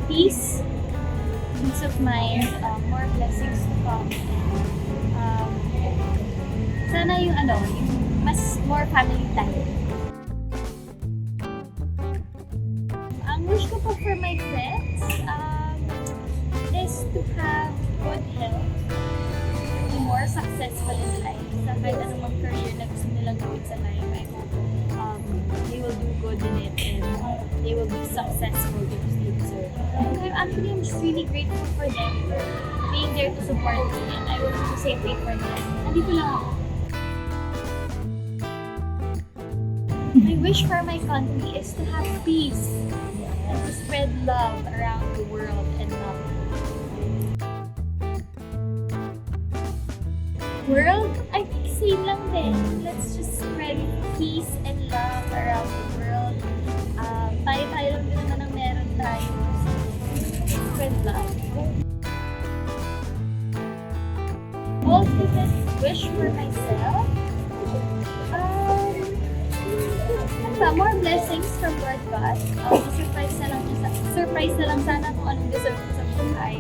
peace of mind, more blessings to come. Um, Sana yung mas more family time. Ang wish ko po for my friends is to have good health, be more successful in life. Sa kahit anumang career na gusto nilang gawin sa life, I hope they will do good in it and they will be successful because they deserve it. I'm just really grateful for them for being there to support me, and I will do the same thing for them. Nandito lang ako. My wish for my country is to have peace and to spread love around the world and love. World? I think same lang din. Let's just spread peace and love around the world. Tayo-tayo lang din naman ang meron tayo. So, spread love. Ultimate wish for myself? More blessings from Lord God. Surprise na lang sana kung anong deserve ko sa buhay.